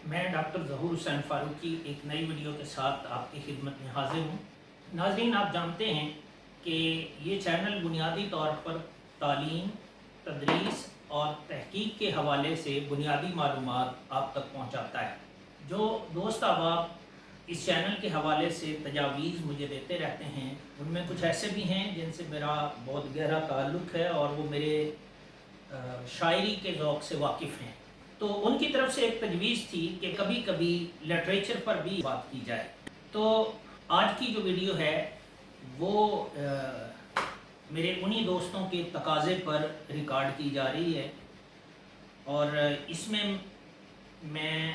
میں ڈاکٹر ظہور حسین فاروقی ایک نئی ویڈیو کے ساتھ آپ کی خدمت میں حاضر ہوں۔ ناظرین، آپ جانتے ہیں کہ یہ چینل بنیادی طور پر تعلیم، تدریس اور تحقیق کے حوالے سے بنیادی معلومات آپ تک پہنچاتا ہے۔ جو دوست احباب اس چینل کے حوالے سے تجاویز مجھے دیتے رہتے ہیں، ان میں کچھ ایسے بھی ہیں جن سے میرا بہت گہرا تعلق ہے اور وہ میرے شاعری کے ذوق سے واقف ہیں۔ تو ان کی طرف سے ایک تجویز تھی کہ کبھی کبھی لٹریچر پر بھی بات کی جائے۔ تو آج کی جو ویڈیو ہے وہ میرے انہی دوستوں کے تقاضے پر ریکارڈ کی جا رہی ہے، اور اس میں میں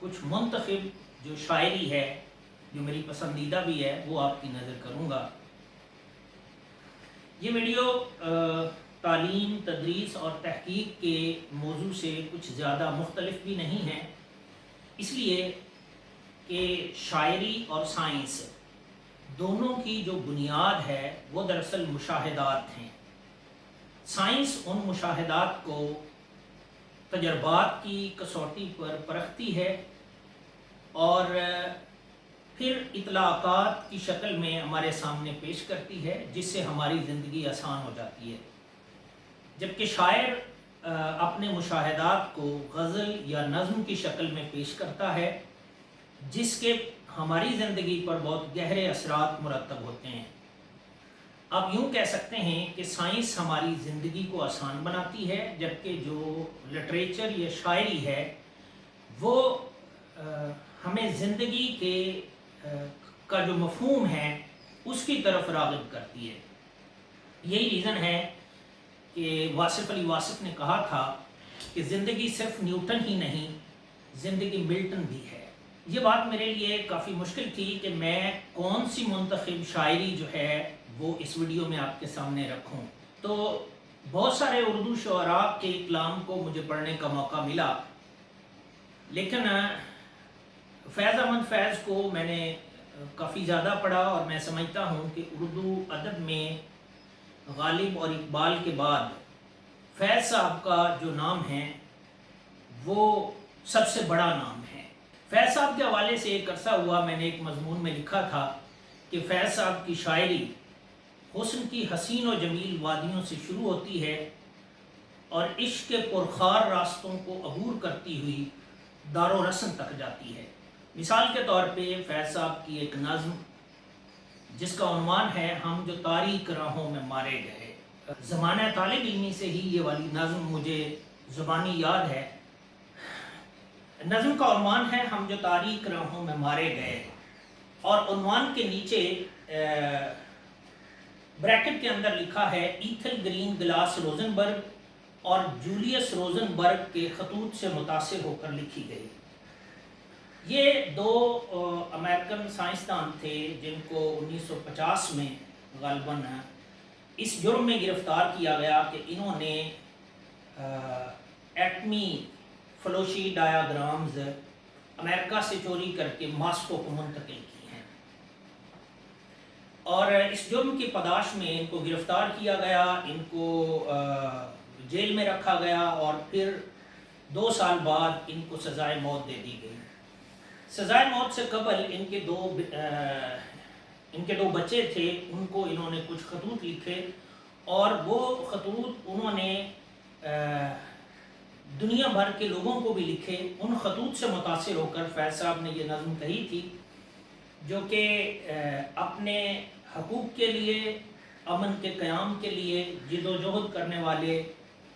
کچھ منتخب جو شاعری ہے جو میری پسندیدہ بھی ہے وہ آپ کی نظر کروں گا۔ یہ ویڈیو تعلیم، تدریس اور تحقیق کے موضوع سے کچھ زیادہ مختلف بھی نہیں ہے، اس لیے کہ شاعری اور سائنس دونوں کی جو بنیاد ہے وہ دراصل مشاہدات ہیں۔ سائنس ان مشاہدات کو تجربات کی کسوٹی پر پرکھتی ہے اور پھر اطلاقات کی شکل میں ہمارے سامنے پیش کرتی ہے، جس سے ہماری زندگی آسان ہو جاتی ہے، جبکہ شاعر اپنے مشاہدات کو غزل یا نظم کی شکل میں پیش کرتا ہے، جس کے ہماری زندگی پر بہت گہرے اثرات مرتب ہوتے ہیں۔ آپ یوں کہہ سکتے ہیں کہ سائنس ہماری زندگی کو آسان بناتی ہے، جبکہ جو لٹریچر یا شاعری ہے وہ ہمیں زندگی کا جو مفہوم ہے اس کی طرف راغب کرتی ہے۔ یہی ریزن ہے کہ واصف علی واصف نے کہا تھا کہ زندگی صرف نیوٹن ہی نہیں، زندگی ملٹن بھی ہے۔ یہ بات میرے لیے کافی مشکل تھی کہ میں کون سی منتخب شاعری جو ہے وہ اس ویڈیو میں آپ کے سامنے رکھوں۔ تو بہت سارے اردو شعراء کے کلام کو مجھے پڑھنے کا موقع ملا، لیکن فیض احمد فیض کو میں نے کافی زیادہ پڑھا، اور میں سمجھتا ہوں کہ اردو ادب میں غالب اور اقبال کے بعد فیض صاحب کا جو نام ہے وہ سب سے بڑا نام ہے۔ فیض صاحب کے حوالے سے ایک عرصہ ہوا میں نے ایک مضمون میں لکھا تھا کہ فیض صاحب کی شاعری حسن کی حسین و جمیل وادیوں سے شروع ہوتی ہے اور عشق کے پرخار راستوں کو عبور کرتی ہوئی دار و رسم تک جاتی ہے۔ مثال کے طور پہ فیض صاحب کی ایک نظم جس کا عنوان ہے ہم جو تاریک راہوں میں مارے گئے، زمانہ طالب علمی سے ہی یہ والی نظم مجھے زبانی یاد ہے۔ نظم کا عنوان ہے ہم جو تاریک راہوں میں مارے گئے، اور عنوان کے نیچے بریکٹ کے اندر لکھا ہے ایتھل گرین گلاس روزنبرگ اور جولیس روزنبرگ کے خطوط سے متاثر ہو کر لکھی گئی۔ یہ دو امریکن سائنسدان تھے جن کو 1950 میں غالباً اس جرم میں گرفتار کیا گیا کہ انہوں نے ایٹمی فلوشی ڈایاگرامز امریکہ سے چوری کر کے ماسکو کو منتقل کی ہیں، اور اس جرم کی پاداش میں ان کو گرفتار کیا گیا، ان کو جیل میں رکھا گیا، اور پھر 2 سال بعد ان کو سزائے موت دے دی گئی۔ سزائے موت سے قبل ان کے دو بچے تھے، ان کو انہوں نے کچھ خطوط لکھے، اور وہ خطوط انہوں نے دنیا بھر کے لوگوں کو بھی لکھے۔ ان خطوط سے متاثر ہو کر فیض صاحب نے یہ نظم کہی تھی، جو کہ اپنے حقوق کے لیے، امن کے قیام کے لیے جد و جہد کرنے والے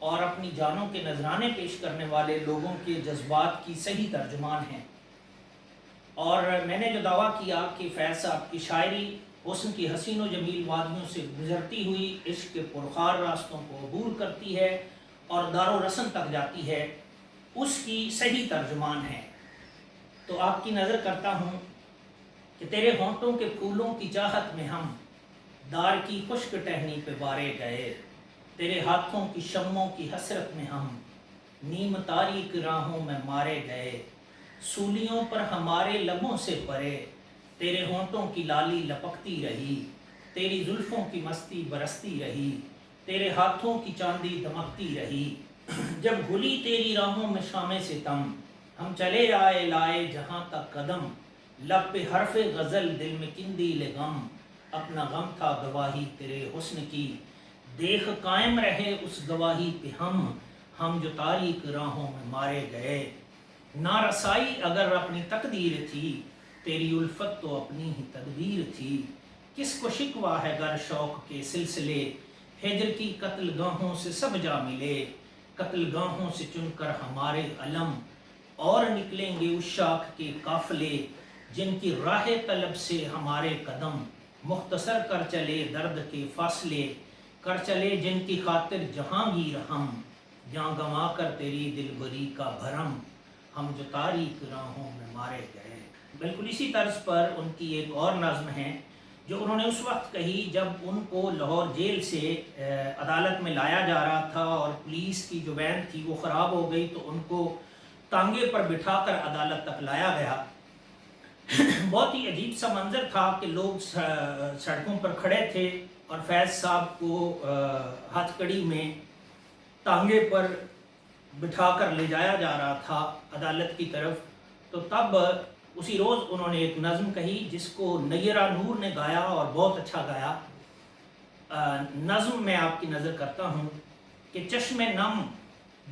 اور اپنی جانوں کے نذرانے پیش کرنے والے لوگوں کے جذبات کی صحیح ترجمان ہیں۔ اور میں نے جو دعویٰ کیا کہ فیض صاحب کی شاعری حسن کی حسین و جمیل وادیوں سے گزرتی ہوئی عشق کے پرخار راستوں کو عبور کرتی ہے اور دار و رسم تک جاتی ہے، اس کی صحیح ترجمان ہے۔ تو آپ کی نظر کرتا ہوں کہ تیرے ہونٹوں کے پھولوں کی چاہت میں ہم دار کی خشک ٹہنی پہ بارے گئے، تیرے ہاتھوں کی شمعوں کی حسرت میں ہم نیم تاریک راہوں میں مارے گئے، سولیوں پر ہمارے لبوں سے پرے تیرے ہونٹوں کی لالی لپکتی رہی، تیری زلفوں کی مستی برستی رہی، تیرے ہاتھوں کی چاندی دمکتی رہی، جب گھلی تیری راہوں میں شام ستم ہم چلے آئے لائے جہاں تک قدم، لب پہ حرف غزل دل میں قندیل غم، اپنا غم تھا گواہی تیرے حسن کی، دیکھ قائم رہے اس گواہی پہ ہم جو تاریک راہوں میں مارے گئے، نہ رسائی اگر اپنی تقدیر تھی، تیری الفت تو اپنی ہی تدبیر تھی، کس کو شکوہ ہے گر شوق کے سلسلے، ہجر کی قتل گاہوں سے سب جا ملے، قتل گاہوں سے چن کر ہمارے علم، اور نکلیں گے اس شاخ کے قافلے، جن کی راہ طلب سے ہمارے قدم، مختصر کر چلے درد کے فاصلے، کر چلے جن کی خاطر جہانگیر ہم، جہاں گنوا کر تیری دل بری کا بھرم، ہم جو تاریک راہوں میں مارے گئے۔ بالکل اسی طرز پر ان کی ایک اور نظم ہے جو انہوں نے اس وقت کہی جب ان کو لاہور جیل سے عدالت میں لایا جا رہا تھا اور پولیس کی جو وین تھی وہ خراب ہو گئی، تو ان کو تانگے پر بٹھا کر عدالت تک لایا گیا۔ بہت ہی عجیب سا منظر تھا کہ لوگ سڑکوں پر کھڑے تھے اور فیض صاحب کو ہتھ کڑی میں تانگے پر بٹھا کر لے جایا جا رہا تھا عدالت کی طرف۔ تو تب اسی روز انہوں نے ایک نظم کہی جس کو نیرہ نور نے گایا اور بہت اچھا گایا۔ نظم میں آپ کی نظر کرتا ہوں کہ چشم نم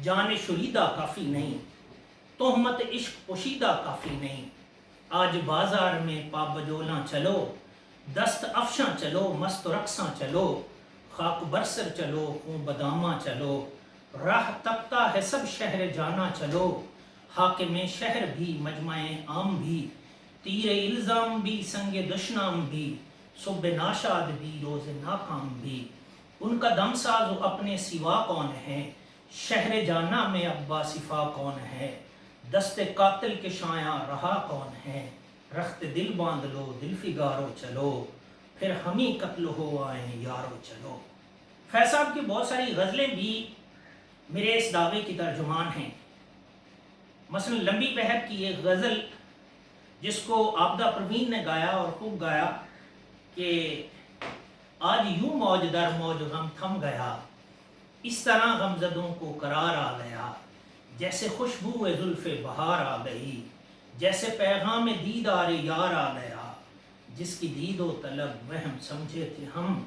جان شریدہ کافی نہیں، تہمت عشق پوشیدہ کافی نہیں، آج بازار میں پا بجولاں چلو، دست افشاں چلو مست رقصاں چلو، خاک برسر چلو خوں بداماں چلو، راہ تپتا ہے سب شہر جانا چلو، حاکم شہر بھی مجمع عام بھی، تیر الزام بھی سنگ دشنام بھی، صبح ناشاد بھی روز ناکام بھی، ان کا دم ساز اپنے سوا کون ہے، شہر جانا میں ابا صفا کون ہے، دست قاتل کے شایاں رہا کون ہے، رخت دل باندھ لو دل فگارو چلو، پھر ہم ہی قتل ہو آئیں یارو چلو۔ فیض صاحب کی بہت ساری غزلیں بھی میرے اس دعوے کی ترجمان ہیں۔ مثلا لمبی بہر کی ایک غزل جس کو عابدہ پروین نے گایا اور خوب گایا کہ آج یوں موج در موج غم تھم گیا، اس طرح غمزدوں کو قرار آ گیا، جیسے خوشبو زلف بہار آ گئی، جیسے پیغام دیدار یار آ گیا، جس کی دید و طلب وہم سمجھے تھے ہم،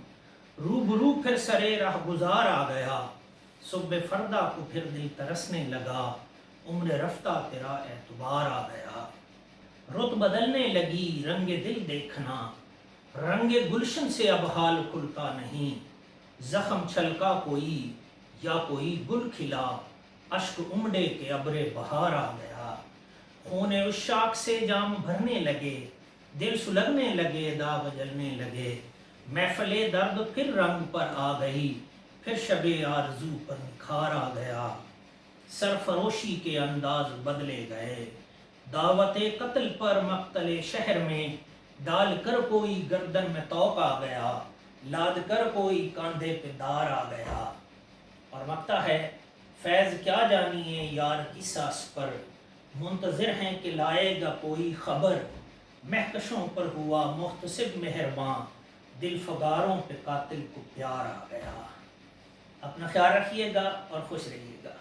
روبرو پھر سرے راہ گزار آ گیا، صبح فردا کو پھر دل ترسنے لگا، عمر رفتہ تیرا اعتبار آ گیا، رت بدلنے لگی رنگ دل دیکھنا، رنگ گلشن سے اب حال کھلتا نہیں، زخم چھلکا کوئی یا کوئی گل کھلا، اشک امڈے کے ابر بہار آ گیا، خون عشاق سے جام بھرنے لگے، دل سلگنے لگے داغ جلنے لگے، محفل درد پھر رنگ پر آ گئی، پھر شب آرزو پر نکھار آ گیا، سرفروشی کے انداز بدلے گئے، دعوت قتل پر مقتل شہر میں، ڈال کر کوئی گردن میں توق آ گیا، لاد کر کوئی کاندھے پہ دار آ گیا۔ اور مقطع ہے فیض کیا جانیے یار کی ساس پر، منتظر ہیں کہ لائے گا کوئی خبر، مہکشوں پر ہوا محتسب مہرباں، دل فگاروں پہ قاتل کو پیار آ گیا۔ اپنا خیال رکھیے گا اور خوش رہیے گا۔